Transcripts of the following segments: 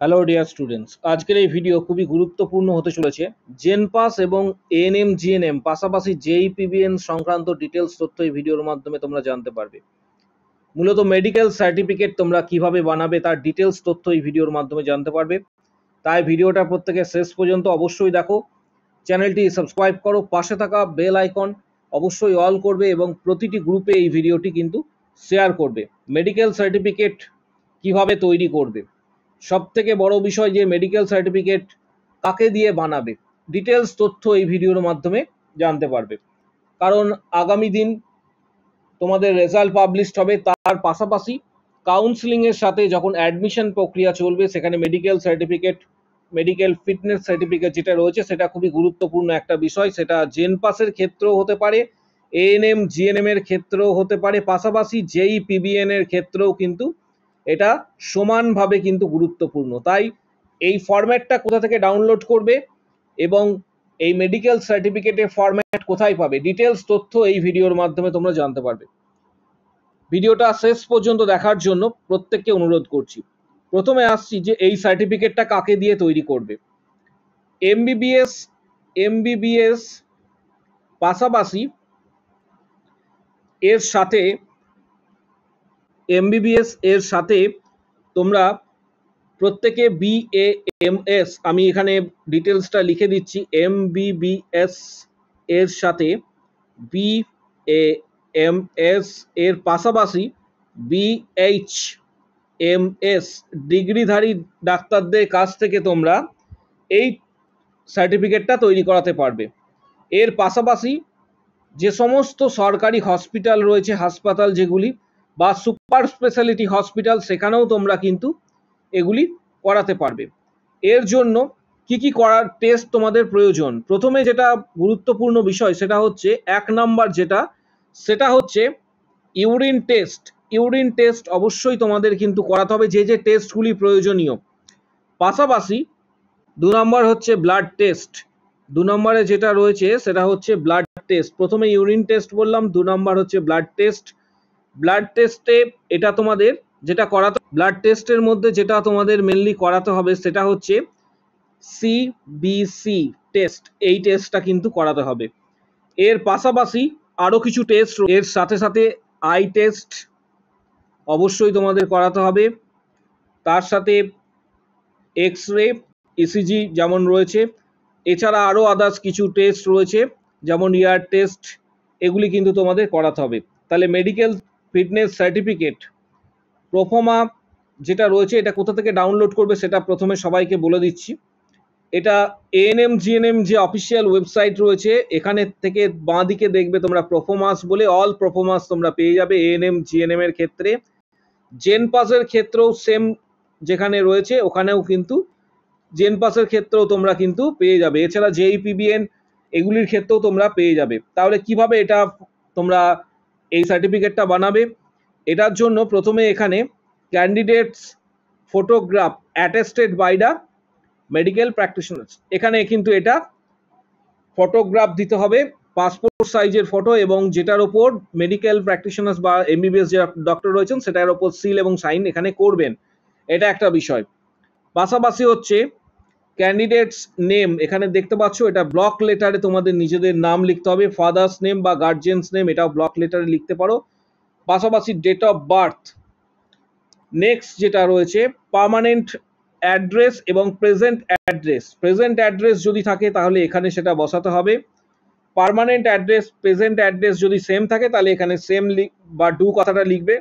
Hello dear students, আজকের এই video খুবই গুরুত্বপূর্ণ হতে চলেছে। জেনপাস এবং এএনএম জিএনএম পাশাপাশি জেইপিবিএন সংক্রান্ত ডিটেলস তথ্য এই ভিডিওর মাধ্যমে তোমরা জানতে পারবে। মূলত মেডিকেল সার্টিফিকেট তোমরা কিভাবে বানাবে তার ডিটেলস তথ্য এই ভিডিওর মাধ্যমে জানতে পারবে। তাই ভিডিওটা প্রত্যেকে শেষ পর্যন্ত অবশ্যই দেখো, চ্যানেলটি সাবস্ক্রাইব করো, পাশে থাকা বেল আইকন অবশ্যই অল করবে এবং প্রতিটি গ্রুপে এই ভিডিওটি কিন্তু শেয়ার করবে। মেডিকেল সার্টিফিকেট কিভাবে তৈরি করবে, সবথেকে বড় বিষয় যে মেডিকেল সার্টিফিকেট কাকে দিয়ে বানাবে, ডিটেলস তথ্য এই ভিডিওর মাধ্যমে জানতে পারবে। কারণ আগামী দিন তোমাদের রেজাল্ট পাবলিশড হবে, তার পাশাপাশি কাউন্সিলিংয়ের সাথে যখন অ্যাডমিশন প্রক্রিয়া চলবে সেখানে medical certificate, medical fitness certificate যেটা রয়েছে সেটা খুবই গুরুত্বপূর্ণ একটা বিষয়। সেটা জেনপাসের ক্ষেত্রেও হতে পারে, এএনএম জিএনএম এর ক্ষেত্রেও হতে পারে, পাশাপাশি জেইপিবিএন এর ক্ষেত্রেও কিন্তু এটা সমানভাবে কিন্তু গুরুত্বপূর্ণ। তাই এই ফরম্যাটটা কোথা থেকে ডাউনলোড করবে এবং এই মেডিকেল সার্টিফিকেটের ফরম্যাট কোথায় পাবে, ডিটেলস তথ্য এই ভিডিওর মাধ্যমে তোমরা জানতে পারবে। ভিডিওটা শেষ পর্যন্ত দেখার জন্য প্রত্যেককে অনুরোধ করছি। প্রথমে আসছি যে এই সার্টিফিকেটটা কাকে দিয়ে তৈরি করবে। এমবিবিএস পাশাপাশি এর সাথে তোমরা প্রত্যেকে বিএএমএস, আমি এখানে ডিটেলসটা লিখে দিচ্ছি, এমবিবিএস এর সাথে বিএএমএস এর পাশাপাশি বিএইচএমএস ডিগ্রিধারী ডাক্তারদের কাছ থেকে তোমরা এই সার্টিফিকেটটা তৈরি করাতে পারবে। এর পাশাপাশি যে সমস্ত সরকারি হসপিটাল রয়েছে, হাসপাতাল যেগুলি বা সুপার স্পেশালিটি হসপিটাল, সেখানেও তোমরা কিন্তু এগুলি করাতে পারবে। এর জন্য কি কি করার টেস্ট তোমাদের প্রয়োজন, প্রথমে যেটা গুরুত্বপূর্ণ বিষয় সেটা হচ্ছে 1 নাম্বার সেটা হচ্ছে ইউরিন টেস্ট। ইউরিন টেস্ট অবশ্যই তোমাদের কিন্তু করাতে হবে, যে টেস্টগুলি প্রয়োজনীয়। পাশাপাশি 2 নম্বর হচ্ছে ব্লাড টেস্ট। 2 নম্বরে যেটা রয়েছে সেটা হচ্ছে ব্লাড টেস্ট। প্রথমে ইউরিন টেস্ট বললাম, 2 নম্বর হচ্ছে ব্লাড টেস্ট। ব্লাড টেস্টে এটা তোমাদের যেটা করাতে, ব্লাড টেস্টের মধ্যে যেটা তোমাদের মেনলি করাতে হবে সেটা হচ্ছে সিবিসি টেস্ট। এই টেস্টটা কিন্তু করাতে হবে। এর পাশাপাশি আরো কিছু টেস্ট, এর সাথে সাথে আই টেস্ট অবশ্যই তোমাদের করাতে হবে। তার সাথে এক্স রে, ইসিজি যেমন রয়েছে, এছাড়া আরো আদার্স কিছু টেস্ট রয়েছে যেমন ইয়ার টেস্ট, এগুলি কিন্তু তোমাদের করাতে হবে। তাহলে মেডিকেল ফিটনেস সার্টিফিকেট প্রোফর্মা যেটা রয়েছে এটা কোথা থেকে ডাউনলোড করবে সেটা প্রথমে সবাইকে বলে দিচ্ছি। এটা এএনএম জিএনএম যে অফিসিয়াল ওয়েবসাইট রয়েছে, এখানে থেকে বাঁ দিকে দেখবে তোমরা প্রোফর্মাস বলে, অল প্রোফর্মাস তোমরা পেয়ে যাবে এএনএম জিএনএম এর ক্ষেত্রে। জেনপাসের ক্ষেত্রেও সেম যেখানে রয়েছে ওখানেও কিন্তু জেনপাসের ক্ষেত্রেও তোমরা কিন্তু পেয়ে যাবে। এছাড়া জেইপিবিএন এগুলির ক্ষেত্রেও তোমরা পেয়ে যাবে। তাহলে কিভাবে এটা তোমরা এই সার্টিফিকেটটা বানাবে, এটার জন্য প্রথমে এখানে candidates photograph attested by the medical practitioners, এখানে কিন্তু এটা ফটোগ্রাফ দিতে হবে, পাসপোর্ট সাইজের ফটো, এবং যেটার ওপর মেডিকেল প্র্যাকটিশনার্স বা এমবিবিএস যে ডক্টর রয়েছেন সেটার ওপর সিল এবং সাইন এখানে করবেন। এটা একটা বিষয়। পাশাপাশি হচ্ছে ক্যান্ডিডেটস নেম, এখানে দেখতে পাচ্ছ এটা ব্লক লেটারে তোমাদের নিজেদের নাম লিখতে হবে, ফাদার্স নেম বা গার্জিয়ানস নেম এটাও ব্লক লেটারে লিখতে পারো। পাশাপাশি ডেট অফ বার্থ। নেক্সট যেটা রয়েছে পার্মানেন্ট অ্যাড্রেস এবং প্রেজেন্ট অ্যাড্রেস। প্রেজেন্ট অ্যাড্রেস যদি থাকে তাহলে এখানে সেটা বসাতে হবে। পার্মানেন্ট অ্যাড্রেস প্রেজেন্ট অ্যাড্রেস যদি সেম থাকে তাহলে এখানে সেম বা ডু কথাটা লিখবে।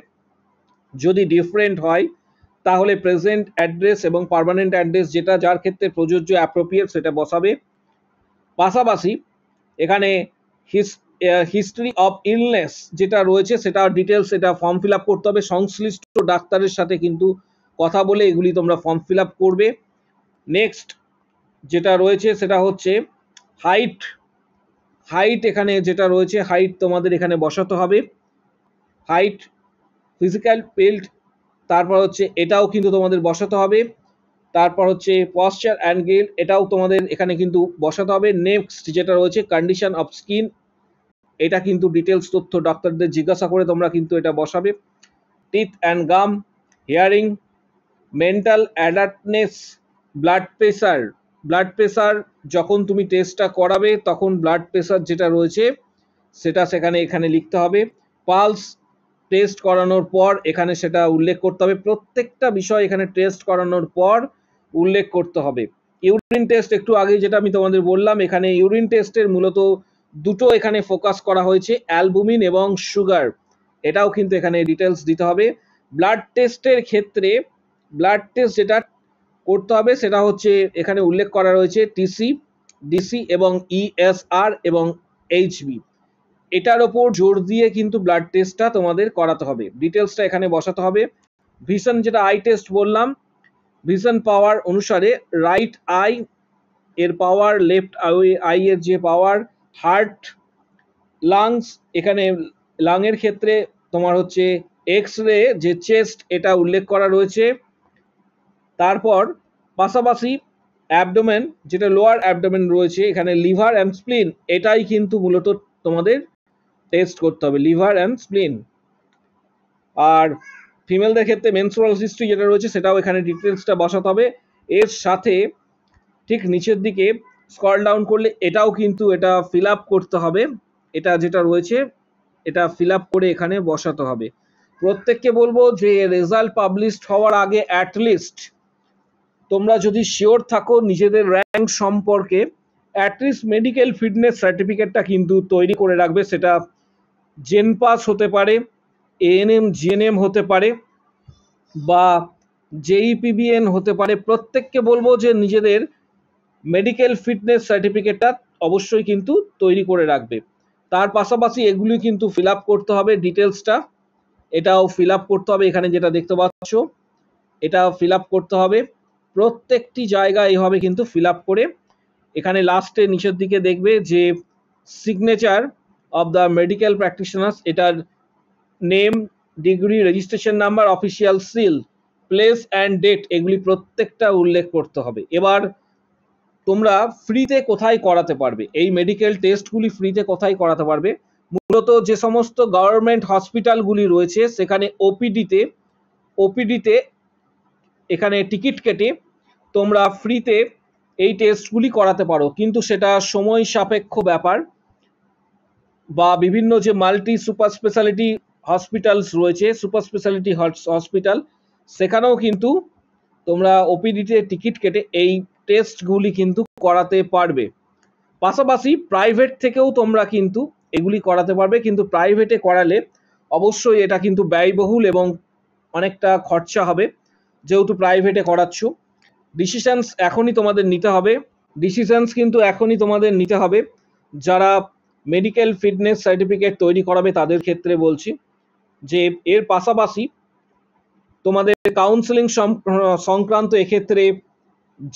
যদি ডিফারেন্ট হয় তাহলে প্রেজেন্ট অ্যাড্রেস এবং পার্মানেন্ট অ্যাড্রেস যেটা যার ক্ষেত্রে প্রযোজ্য অ্যাপ্রোপ্রিয়েট সেটা বসাবে। পাশাপাশি এখানে হিস্ট্রি অফ ইলনেস যেটা রয়েছে সেটা ডিটেলস, এটা ফর্ম ফিল আপ করতে হবে। সংশ্লিষ্ট ডাক্তারের সাথে কিন্তু কথা বলে এগুলি তোমরা ফর্ম ফিল আপ করবে। নেক্সট যেটা রয়েছে সেটা হচ্ছে হাইট। হাইট এখানে যেটা রয়েছে হাইট তোমাদের এখানে বসাতে হবে, হাইট, ফিজিক্যাল বিল্ড, তারপর হচ্ছে এটাও কিন্তু তোমাদের বসাতে হবে। তারপর হচ্ছে পশ্চার অ্যান্ড গেল, এটাও তোমাদের এখানে কিন্তু বসাতে হবে। নেক্সট যেটা রয়েছে কন্ডিশন অফ স্কিন, এটা কিন্তু ডিটেলস তথ্য ডাক্তারদের জিজ্ঞাসা করে তোমরা কিন্তু এটা বসাবে। Teeth and gum, hearing, mental alertness, blood pressure যখন তুমি টেস্টটা করাবে তখন ব্লাড প্রেসার যেটা রয়েছে সেটা এখানে লিখতে হবে। পালস টেস্ট করানোর পর এখানে সেটা উল্লেখ করতে হবে। প্রত্যেকটা বিষয় এখানে টেস্ট করানোর পর উল্লেখ করতে হবে। ইউরিন টেস্ট একটু আগে যেটা আমি তোমাদের বললাম, এখানে ইউরিন টেস্টের মূলত দুটো এখানে ফোকাস করা হয়েছে, অ্যালবুমিন এবং সুগার, এটাও কিন্তু এখানে ডিটেলস দিতে হবে। ব্লাড টেস্টের ক্ষেত্রে ব্লাড টেস্ট যেটা করতে হবে সেটা হচ্ছে এখানে উল্লেখ করা রয়েছে টিসি, ডিসি এবং ইএসআর এবং এইচবি, এটার ওপর জোর দিয়ে কিন্তু ব্লাড টেস্টটা তোমাদের করাতে হবে, ডিটেলসটা এখানে বসাতে হবে। ভিশন যেটা আই টেস্ট বললাম, ভিশন পাওয়ার অনুসারে রাইট আই এর পাওয়ার, লেফট আই এর যে পাওয়ার, হার্ট, লাংস, এখানে লাংয়ের ক্ষেত্রে তোমার হচ্ছে এক্স রে যে চেস্ট এটা উল্লেখ করা রয়েছে। তারপর পাশাপাশি অ্যাবডোমেন যেটা লোয়ার অ্যাবডোমেন রয়েছে, এখানে লিভার অ্যান্ড স্প্লিন, এটাই কিন্তু মূলত তোমাদের টেস্ট করতে হবে, লিভার অ্যান্ড স্প্লিন। আর ফিমেলদের ক্ষেত্রে মেনস্ট্রুয়াল হিস্ট্রি যেটা রয়েছে সেটাও এখানে ডিটেলসটা বসাতে হবে। এর সাথে ঠিক নিচের দিকে স্ক্রল ডাউন করলে এটাও কিন্তু এটা ফিল আপ করতে হবে, এটা যেটা রয়েছে এটা ফিল আপ করে এখানে বসাতে হবে। প্রত্যেককে বলবো যে রেজাল্ট পাবলিশড হওয়ার আগে অ্যাটলিস্ট তোমরা যদি শিওর থাকো নিজেদের র্যাঙ্ক সম্পর্কে, অ্যাটলিস্ট মেডিকেল ফিটনেস সার্টিফিকেটটা কিন্তু তৈরি করে রাখবে। সেটা জেনপাস হতে পারে, এএনএম জিএনএম হতে পারে বা জেইপিবিএন হতে পারে। প্রত্যেককে বলবো যে নিজেদের মেডিকেল ফিটনেস সার্টিফিকেটটা অবশ্যই কিন্তু তৈরি করে রাখবে। তার পাশাপাশি এগুলি কিন্তু ফিল আপ করতে হবে, ডিটেলসটা এটাও ফিল আপ করতে হবে, এখানে যেটা দেখতে পাচ্ছ এটা ফিল আপ করতে হবে। প্রত্যেকটি জায়গায় এইভাবে কিন্তু ফিল আপ করে এখানে লাস্টে নিচের দিকে দেখবে যে signature of the medical practitioners, এটার name, degree, registration number, official seal, place and date, এগুলি প্রত্যেকটা উল্লেখ করতে হবে। এবার তোমরা ফ্রিতে কোথায় করাতে পারবে এই মেডিকেল টেস্টগুলি, ফ্রিতে কোথায় করাতে পারবে? মূলত যে সমস্ত গভর্নমেন্ট হসপিটালগুলি রয়েছে সেখানে ওপিডিতে এখানে টিকিট কেটে তোমরা ফ্রিতে এই টেস্টগুলি করাতে পারো, কিন্তু সেটা সময় সাপেক্ষ ব্যাপার। বা বিভিন্ন যে মাল্টি সুপার স্পেশালিটি হসপিটালস রয়েছে, সুপার স্পেশালিটি হসপিটাল, সেখানেও কিন্তু তোমরা ওপিডিতে টিকিট কেটে এই টেস্টগুলি কিন্তু করাতে পারবে। পাশাপাশি প্রাইভেট থেকেও তোমরা কিন্তু এগুলি করাতে পারবে, কিন্তু প্রাইভেটে করালে অবশ্যই এটা কিন্তু ব্যয়বহুল এবং অনেকটা খরচা হবে। যেহেতু প্রাইভেটে করাচ্ছ, ডিসিশনস এখনই তোমাদের নিতে হবে, যারা মেডিকেল ফিটনেস সার্টিফিকেট তৈরি করাবে তাদের ক্ষেত্রে বলছি যে এর পাশাপাশি তোমাদের কাউন্সেলিং সংক্রান্ত এক্ষেত্রে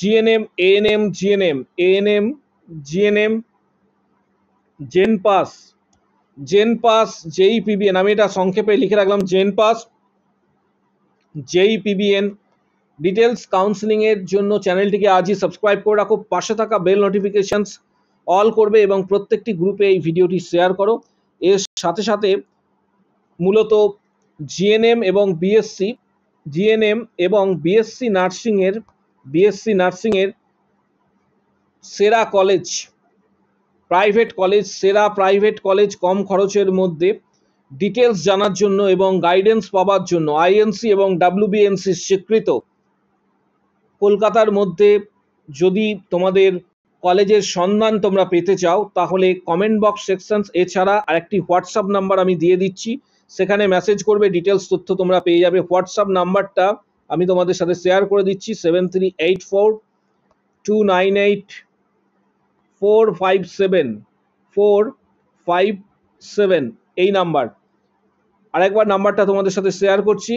জিএনএম, জিএনএম, জেনপাস, জেইপিবিএন, আমি এটা সংক্ষেপে লিখে রাখলাম, জেনপাস, জেইপিবিএন ডিটেলস কাউন্সেলিং এর জন্য চ্যানেলটিকে আজই সাবস্ক্রাইব করে রাখো, পাশে থাকা বেল নোটিফিকেশনস অল করবে এবং প্রত্যেকটি গ্রুপে এই ভিডিওটি শেয়ার করো। এর সাথে সাথে মূলত জিএনএম এবং বিএসসি নার্সিং এর সেরা কলেজ, প্রাইভেট কলেজ কম খরচের মধ্যে ডিটেলস জানার জন্য এবং গাইডেন্স পাওয়ার জন্য আইএনসি এবং ডাব্লিউবিএনসি স্বীকৃত কলকাতার মধ্যে যদি তোমাদের কলেজের সন্ধান তোমরা পেতে চাও তাহলে কমেন্ট বক্স সেকশনস, এছাড়া আরেকটি হোয়াটসঅ্যাপ নাম্বার আমি দিয়ে দিচ্ছি, সেখানে মেসেজ করবে, ডিটেলস তথ্য তোমরা পেয়ে যাবে। হোয়াটসঅ্যাপ নাম্বারটা আমি তোমাদের সাথে শেয়ার করে দিচ্ছি, 7384298457 এই নাম্বার। আরেকবার নাম্বারটা তোমাদের সাথে শেয়ার করছি,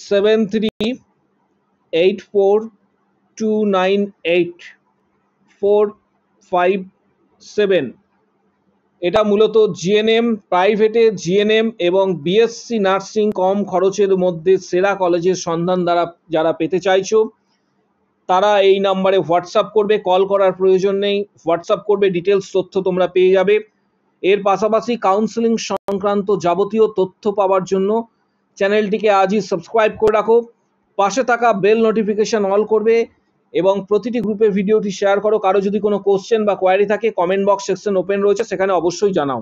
7384298457। এটা মূলত জিএনএম, প্রাইভেটে জিএনএম এবং বিএসসি নার্সিং কম খরচের মধ্যে সেরা কলেজের সন্ধান যারা পেতে চাইছো তারা এই নাম্বারে হোয়াটসঅ্যাপ করবে, কল করার প্রয়োজন নেই, হোয়াটসঅ্যাপ করবে, ডিটেলস তথ্য তোমরা পেয়ে যাবে। এর পাশাপাশি কাউন্সেলিং সংক্রান্ত যাবতীয় তথ্য পাওয়ার জন্য চ্যানেলটিকে আজই সাবস্ক্রাইব করে রাখো, পাশে থাকা বেল নোটিফিকেশন অল করবে এবং প্রতিটি গ্রুপে ভিডিওটি শেয়ার করো। কারো যদি কোনো কোশ্চেন বা কোয়ারি থাকে কমেন্ট বক্স সেকশন ওপেন রয়েছে, সেখানে অবশ্যই জানাও।